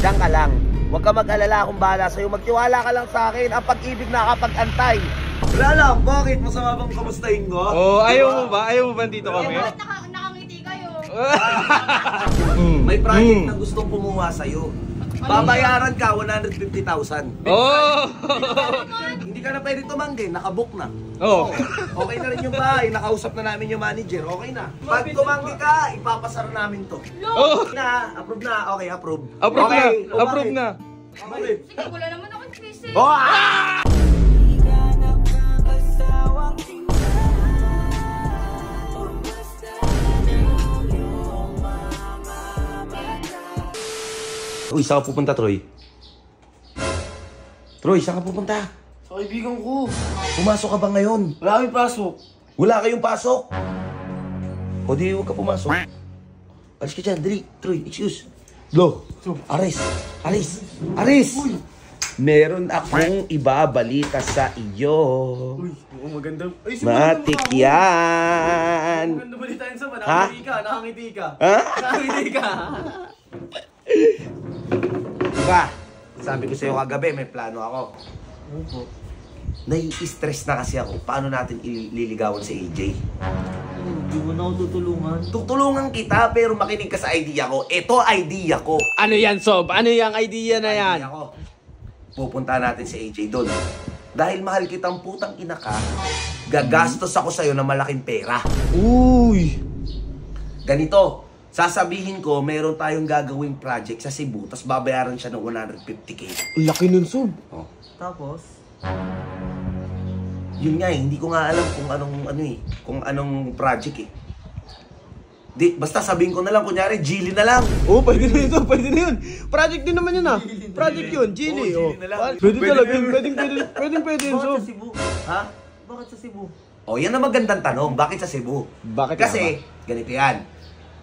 Diyan ka lang. Huwag ka mag-alala kung bahala sa'yo. Magtiwala ka lang sa akin. Ang pag-ibig nakakapag-antay. Wala lang, bakit? Masama bang kamustahin ko? Oh, ayaw mo ba? Ayaw mo ba dito kami? Bakit nakangiti kayo? May project na gustong kumuha sa'yo. Babayaran ka 150,000. Oh! Hindi ka na pwede tumanggi, nakabook na. Oh. Okay na rin yung bahay, nakausap na namin yung manager, okay na. Pag tumanggi ka, ipapasara namin to. Oh! Na, approve na, okay, approve. Approve na, Okay, approve na. Okay. Sige, wala naman ako face eh. Oh! Ah! Uy, saan ka pupunta, Troy? Troy, saan ka pupunta? Sa kaibigan ko. Pumasok ka ba ngayon? Wala kami pasok. Wala kayong pasok? O di huwag ka pumasok. Alis ka dyan, dali. Troy, excuse. Lo, Aris, Aris, Aris! Meron akong ibabalita sa iyo. Uy, maganda. Ay, Matik yan. Maganda balitaan sa ba? Ha? Nakangiti ka. Ha? Nakangiti ka. Diba? Sabi ko sa'yo kagabi, may plano ako. Nai-stress na kasi ako. Paano natin ililigawan si AJ? Hindi mo na ako tutulungan. Tutulungan kita pero makinig ka sa idea ko. Ito idea ko. Ano yan, Sob? Ano yung idea na yan? Idea ko. Pupunta natin si AJ doon. Dahil mahal kitang putang ina ka, gagastos ako sa'yo ng malaking pera. Uy! Ganito, sasabihin ko, meron tayong gagawing project sa Cebu, tapos babayaran siya ng 150k. Laki nun, Sob. Oh. Tapos? Yun nga hindi ko nga alam kung anong project eh. Basta sabihin ko na lang, kunyari, Gili na lang. Oh, pwede na yun, Sob. Pwede na yun. Project din naman yun, ah. Project yun, Gili. Oh, Oh, Gili na lang. Pwede talaga yun. Pwede yun, Bakit Sob. sa Cebu? Ha? Bakit sa Cebu? Oh, yan ang magandang tanong. Bakit sa Cebu? Bakit Kasi, ganito yan.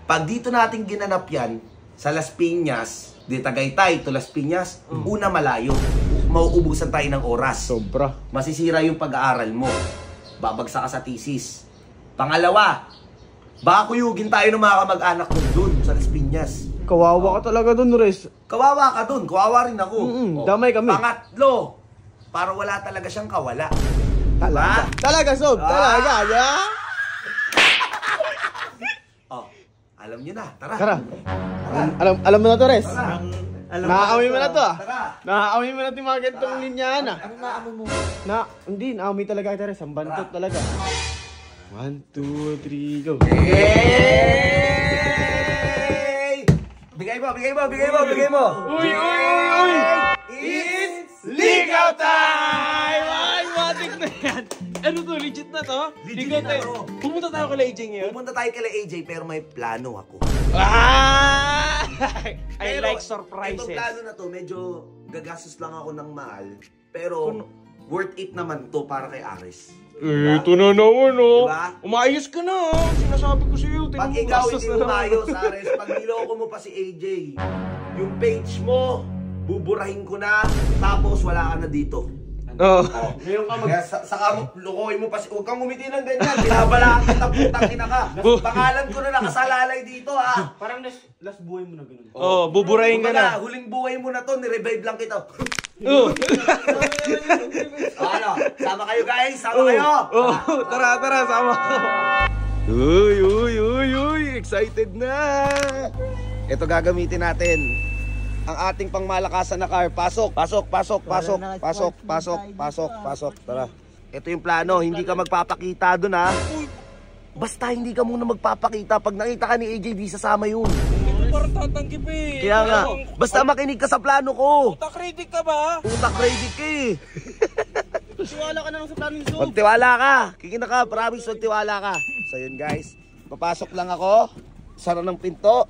Pag dito natin ginanap yan, sa Las Piñas, di Tagaytay to Las Piñas, una malayo. Mauubusan tayo ng oras. Sobra. Masisira yung pag-aaral mo. Babagsak ka sa thesis. Pangalawa, baka kuyugin tayo ng mga kamag-anak mo dun sa Las Piñas. Kawawa ka talaga dun, Res. Kawawa ka dun, kawawa rin ako. Damay kami. Pangatlo, para wala talaga siyang kawala. Talaga. Talaga, Sob. Talaga. Yeah? Oh, alam niyo na, tara. Tara. Alam mo na to, Res. Tara. Nakaamoy mo na to, ah. Tara. Nakaamoy mo na ito yung mga ganitong linyahan, ah. Ano naamoy mo? Hindi, naamoy talaga kita, Res. Ang bantot talaga. 1, 2, 3, go. Hey! Bigay mo, bigay mo, bigay mo, bigay mo. Uy, uy, uy, uy! It's Ligaw time! Ay, matik na yan. Ano to? Legit na to? Legit Ligaw na tayo. to. Pumunta tayo kay AJ ngayon. Pupunta tayo kay AJ pero may plano ako. Ah! I Pero, like surprises. Itong plano na to, medyo gagastos lang ako ng mahal. Pero, worth it naman to para kay Aris. Ito na naman, oh. Diba? Umayos ka na, oh. Sinasabi ko sa'yo. Pag ikaw hindi umayos, Aris, pag niloko mo pa si AJ, yung page mo, buburahin ko na, tapos wala ka na dito. Oh. Ngayon ka kaya saka mo, lukoy mo pa si, huwag kang umiti ng ganyan, binabalaan kita, putang ina ka. Pangalan ko na nakasalalay dito, ha. Parang last buhay mo na ganun. Oh, buburahin ka na. Huling buhay mo na to, nirevive lang kita. Oh. Ano, sama kayo guys, sama kayo. Oh, tara, tara, sama ko. Uy, uy, uy, uy, excited na. Ito gagamitin natin. Ang ating pangmalakasan na car. Pasok, pasok, pasok, pasok, pasok, pasok, pasok, pasok. Tara. Ito yung plano, hindi ka magpapakita dun, ha. Basta hindi ka muna magpapakita. Pag nakita ka ni AJ, di sasama yun. Hindi ko parang tatanggip eh. Kaya nga, basta makinig ka sa plano ko. Utak ready ka ba? Utak ready ka eh. Tiwala ka na lang sa plano ni Sob. Magtiwala ka. Kikina ka, promise, magtiwala ka. So yun guys, papasok lang ako. Sara ng pinto.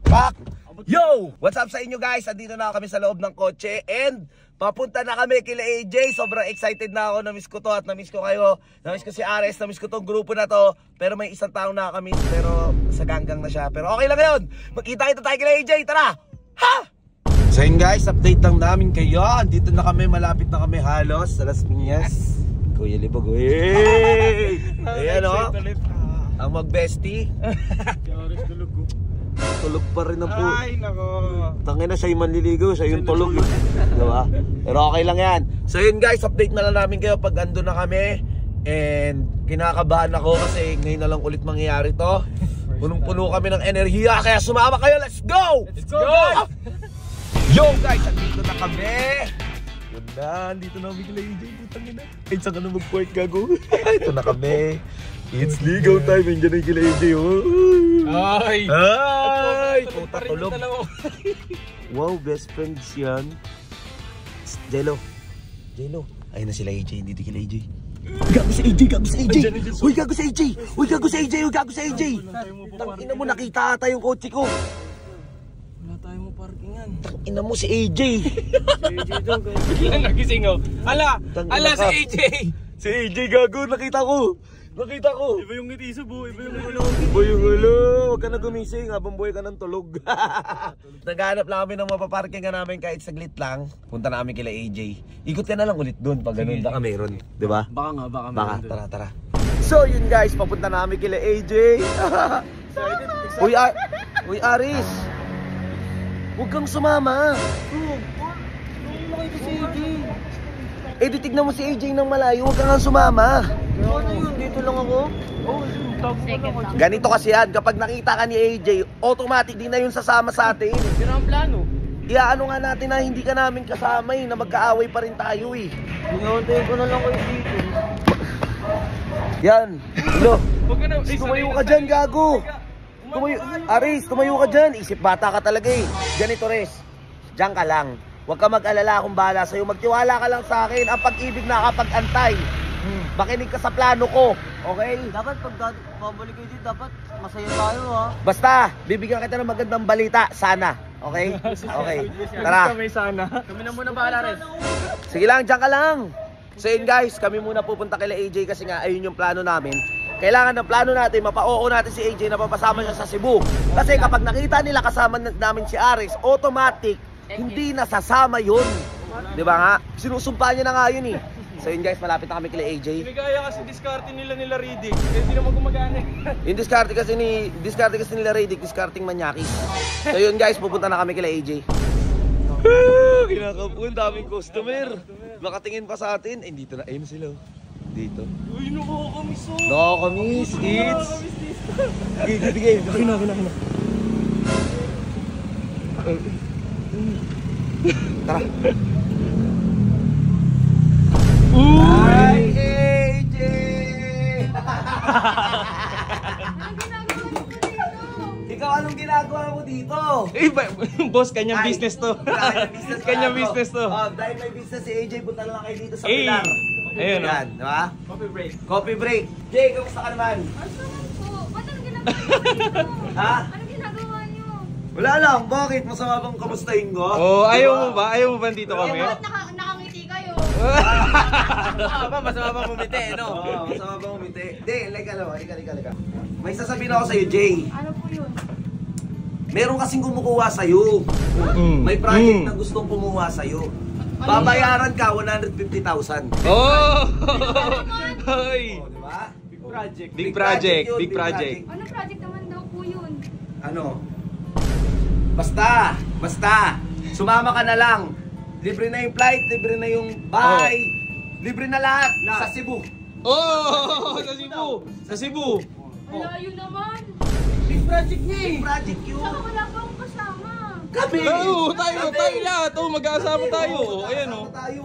Pak! Yo! What's up sa inyo guys? Andito na kami sa loob ng kotse and papunta na kami kila AJ. Sobrang excited na ako. Na-miss ko to at na-miss ko kayo. Na-miss ko si Ares, na-miss ko tong grupo na to. Pero may isang tao na kami. Pero sa ganggang na siya. Pero okay lang yun. Magkita-kita tayo kila AJ. Tara! Ha! So yun guys, update lang namin kayo. Andito na kami, malapit na kami halos sa Las Piñas. Kuya Libog. Hey! Ayan o. Ang mag-bestie. Tulog pa rin ang po. Ay, nako. Tangina, siya yung manliligaw, siya yung tulog. Diba? Pero okay lang yan. So yun guys, update na lang namin kayo pag ando na kami. And kinakabahan ako kasi ngayon na lang ulit mangyayari to. Punong-puno kami ng enerhiya, kaya sumama kayo, let's go! Let's go! Yo guys, andito na kami! Yun na, andito na kami kila AJ, putang ina. Ay, saan ka na mag-park, gago? Ito na kami. It's ligaw time, nandiyan na kila AJ, oh. Ay! Ay! Puta, tulog. Wow, best friends yan. Jello. Ayun na sila AJ, hindi kila AJ. Gago si AJ, gago si AJ. Uy, gago si AJ. Uy, gago si AJ, uy, gago si AJ. Tangina mo, nakita ata yung kotse ko. Wala tayong maparkingan. Tangina mo si AJ. AJ daw, guys. Biglang nagising oh. Ala si AJ. Si AJ, gago, nakita ko. Iba yung ngiti sa buhay, iba yung ulo. Iba yung ulo. Huwag ka na gumising habang buhay ka ng tulog. Naghanap lang kami ng mapaparking ka namin kahit saglit lang. Punta na kami kila AJ. Ikot ka na lang ulit doon pag ganun. Baka meron. Diba? Baka nga, baka Baka, meron tara. So yun guys, papunta na kami kila AJ. Uy Aris. Huwag kang sumama. Si AJ. Eh di tignan mo si AJ ng malayo, huwag kang sumama. Ano yun? Dito lang ako? Ganito kasi yan, kapag nakita ka ni AJ, automatic din na yun sasama sa atin. Sino ang plano? Iaano nga natin na hindi ka namin kasama na magkaaway pa rin tayo eh. Hinahuntayin ko na lang kayo dito. Yan, Lo, Huwag ka na. tumayo ka dyan, gago. Aris, tumayo ka dyan. Isip bata ka talaga eh. Ganito res, dyan ka lang. Huwag ka mag-alala kung bahala sa'yo. Magtiwala ka lang sa akin. Ang pag-ibig nakakapag-antay. Makinig ka sa plano ko. Okay? Dapat pag babalik kayo dito, dapat masaya tayo ha. Basta, bibigyan kita ng magandang balita. Sana. Okay? Okay. Tara. Kami sana. Kami na muna bahala rin. Sige lang, dyan ka lang. So yun guys, kami muna pupunta kila AJ kasi nga ayun yung plano namin. Kailangan ng plano natin, mapa-oo natin si AJ na papasama siya sa Cebu. Kasi kapag nakita nila kasama namin si Aris, automatic, hindi nasasama yun. Diba nga? Sinusumpa niya na nga yun eh. So yun guys, malapit na kami kila AJ. Hindi kaya kasi diskarte nila Riddick. Hindi naman gumagana eh. Yung diskarte kasi nila Radic, discarding manyakis. So yun guys, pupunta na kami kila AJ. Kinakapun, daming customer. Nakatingin pa sa atin. Eh, dito na, ayun sila. Dito. Uy, nakakamiss oh. Nakakamiss, it's... Sige. Tara. Hi, AJ! Anong ginagawa mo dito? Ikaw, anong ginagawa mo dito? Eh, boss, kanyang business to. Kanyang business to. Dahil may business si AJ, punta na lang kayo dito sa Eh, Pilar. ayun, Yan, di ba? Coffee break. Coffee break. Jay, kamusta ka naman? Asaman po. Ba't anong ginagawa niyo dito? Ha? Anong ginagawa niyo? Wala lang, bakit? Masama bang kamustahin ko? Oh, ayaw mo ba? Ayaw mo ba dito Eh, kami? ba't nakangiti kayo? Masama bang umiti, no? Oo, masama bang umiti? Jay, halika. May sasabihin ako sa'yo, Jay. Ano po yun? Meron kasing kumukuha sa'yo. May project na gustong kumuha sa'yo. Babayaran ka 150,000. Oh! Hoy! Oh, di ba? Big project. yun, Big project. Ano project naman daw po yun? Ano? Basta. Sumama ka na lang. Libre na yung flight, libre na yung bahay. Libre na lahat. Sa Cebu. Oh! Sa Cebu! Malayo naman. Big project niya eh. Big project yun. Saka wala pa akong kasama. Kami! Oo, tayo lahat. Oh, mag-aasama tayo. Oh, ayan oh. Tayo.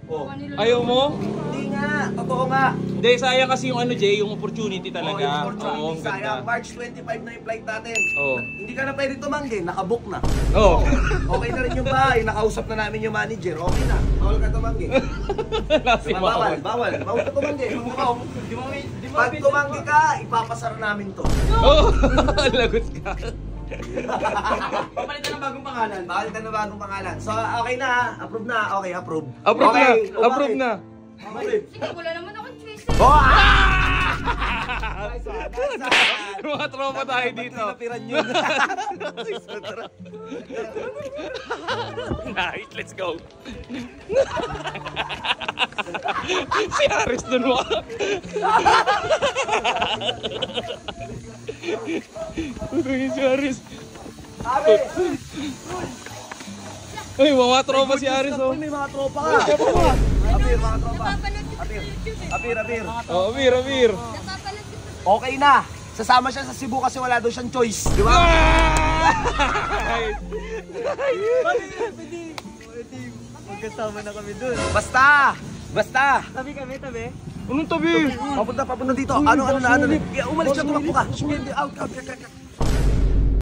Oh. Ayaw mo? Hindi nga. Totoo nga. Hindi, sayang kasi yung ano, Jay, yung opportunity talaga. Oh, Oo, yung ang ganda. March 25 na yung flight natin. Oo. Hindi ka na pwede tumanggi. Nakabook na. Oo. Okay na rin yung bahay. Nakausap na namin yung manager. Okay na. Bawal ka tumanggi. Bawal ka tumanggi. Pag tumanggi ka, ipapasara namin to. Oh, lagot ka. Papalitan ng bagong pangalan. Palitan na bagong pangalan. So, okay na ha? Approve na? Okay, approve. Approve Okay, na. Approve na. Okay. Sige, wala naman akong choice. Oh! Mga tropa tayo dito. Pinapiran yun. Nice, let's go. Si Aris dun mo. Putungin si Aris. Abi! Uy, mga tropa si Aris oh. May mga tropa ka. Abir, mga tropa. Napapanood ko Abir. sa YouTube eh. Abir. Oh, Amir. Napapanood ko sa... Okay na. Sasama siya sa Cebu kasi wala daw siyang choice. Di ba? Magkasama na kami dun. Basta. Tabi kami, tabi. Anong tabi? Papunta dito. Ano na. Umalis ka, tumakbo ka. Out.